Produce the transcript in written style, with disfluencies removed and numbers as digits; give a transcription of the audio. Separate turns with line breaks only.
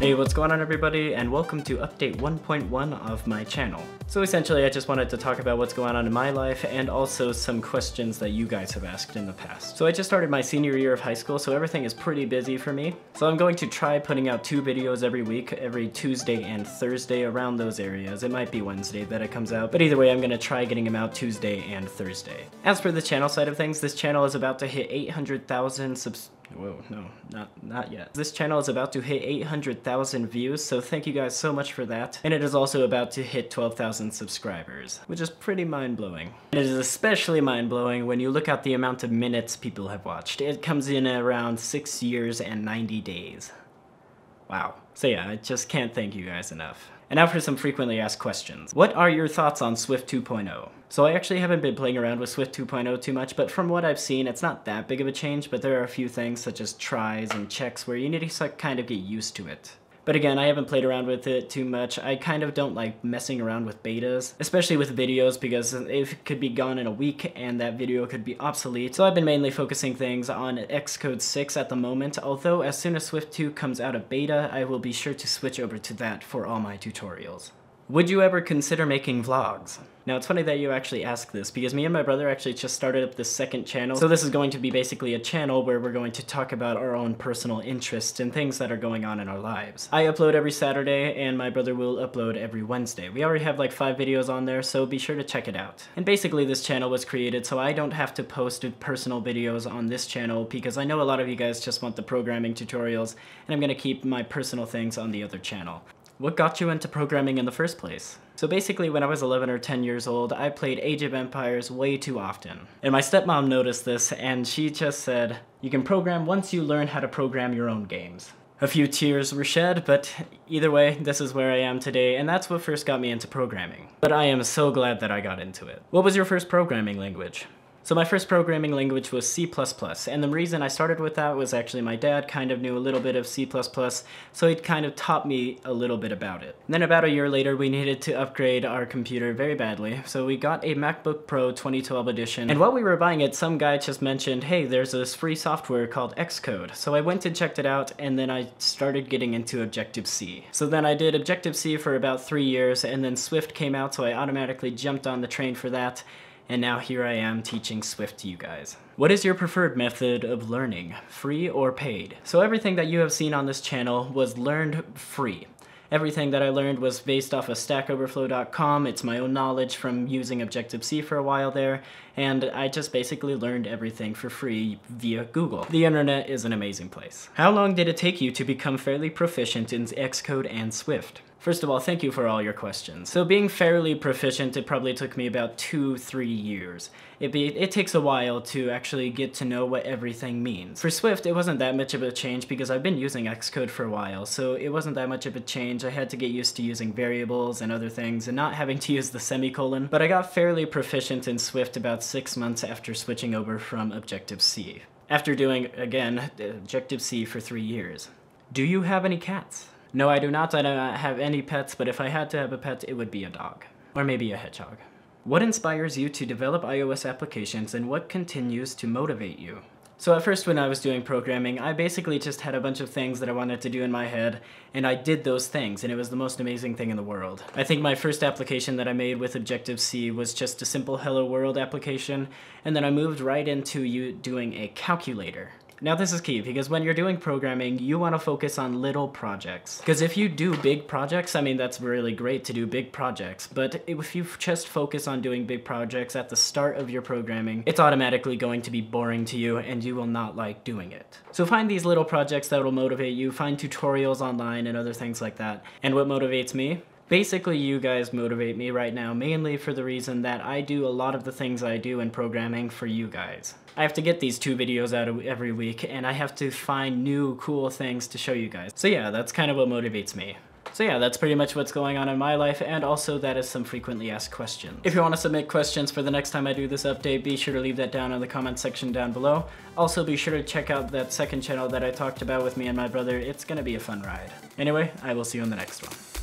Hey, what's going on everybody, and welcome to update 1.1 of my channel. So essentially I just wanted to talk about what's going on in my life and also some questions that you guys have asked in the past. So I just started my senior year of high school, so everything is pretty busy for me. So I'm going to try putting out 2 videos every week, every Tuesday and Thursday around those areas. It might be Wednesday that it comes out, but either way I'm going to try getting them out Tuesday and Thursday. As for the channel side of things, this channel is about to hit 800,000 Whoa, no, not yet. This channel is about to hit 800,000 views, so thank you guys so much for that. And it is also about to hit 12,000 subscribers, which is pretty mind-blowing. It is especially mind-blowing when you look at the amount of minutes people have watched. It comes in at around 6 years and 90 days. Wow. So yeah, I just can't thank you guys enough. And now for some frequently asked questions. What are your thoughts on Swift 2.0? So I actually haven't been playing around with Swift 2.0 too much, but from what I've seen, it's not that big of a change, but there are a few things such as tries and checks where you need to kind of get used to it. But again, I haven't played around with it too much. I kind of don't like messing around with betas, especially with videos, because it could be gone in a week and that video could be obsolete. So I've been mainly focusing things on Xcode 6 at the moment, although as soon as Swift 2 comes out of beta, I will be sure to switch over to that for all my tutorials. Would you ever consider making vlogs? Now it's funny that you actually ask this, because me and my brother actually just started up this second channel. So this is going to be basically a channel where we're going to talk about our own personal interests and things that are going on in our lives. I upload every Saturday and my brother will upload every Wednesday. We already have like 5 videos on there, so be sure to check it out. And basically this channel was created so I don't have to post personal videos on this channel, because I know a lot of you guys just want the programming tutorials, and I'm gonna keep my personal things on the other channel. What got you into programming in the first place? So basically when I was 11 or 10 years old, I played Age of Empires way too often. And my stepmom noticed this and she just said, "You can program once you learn how to program your own games." A few tears were shed, but either way, this is where I am today, and that's what first got me into programming. But I am so glad that I got into it. What was your first programming language? So my first programming language was C++, and the reason I started with that was actually my dad kind of knew a little bit of C++, so he kind of taught me a little bit about it. And then about a year later, we needed to upgrade our computer very badly, so we got a MacBook Pro 2012 edition, and while we were buying it, some guy just mentioned, hey, there's this free software called Xcode. So I went and checked it out, and then I started getting into Objective-C. So then I did Objective-C for about 3 years, and then Swift came out, so I automatically jumped on the train for that. And now here I am teaching Swift to you guys. What is your preferred method of learning, free or paid? So everything that you have seen on this channel was learned free. Everything that I learned was based off of stackoverflow.com. It's my own knowledge from using Objective-C for a while there, and I just basically learned everything for free via Google. The internet is an amazing place. How long did it take you to become fairly proficient in Xcode and Swift? First of all, thank you for all your questions. So being fairly proficient, it probably took me about 2-3 years. It takes a while to actually get to know what everything means. For Swift, it wasn't that much of a change because I've been using Xcode for a while, so it wasn't that much of a change. I had to get used to using variables and other things and not having to use the semicolon, but I got fairly proficient in Swift about 6 months after switching over from Objective-C. After doing, again, Objective-C for 3 years. Do you have any cats? No, I do not. I do not have any pets, but if I had to have a pet, it would be a dog. Or maybe a hedgehog. What inspires you to develop iOS applications, and what continues to motivate you? So at first when I was doing programming, I basically just had a bunch of things that I wanted to do in my head, and I did those things, and it was the most amazing thing in the world. I think my first application that I made with Objective-C was just a simple Hello World application, and then I moved right into doing a calculator. Now this is key, because when you're doing programming, you want to focus on little projects. Because if you do big projects, I mean, that's really great to do big projects, but if you just focus on doing big projects at the start of your programming, it's automatically going to be boring to you, and you will not like doing it. So find these little projects that will motivate you, find tutorials online and other things like that. And what motivates me? Basically, you guys motivate me right now, mainly for the reason that I do a lot of the things I do in programming for you guys. I have to get these 2 videos out every week, and I have to find new, cool things to show you guys. So yeah, that's kind of what motivates me. So yeah, that's pretty much what's going on in my life, and also that is some frequently asked questions. If you want to submit questions for the next time I do this update, be sure to leave that down in the comment section down below. Also, be sure to check out that second channel that I talked about with me and my brother. It's gonna be a fun ride. Anyway, I will see you in the next one.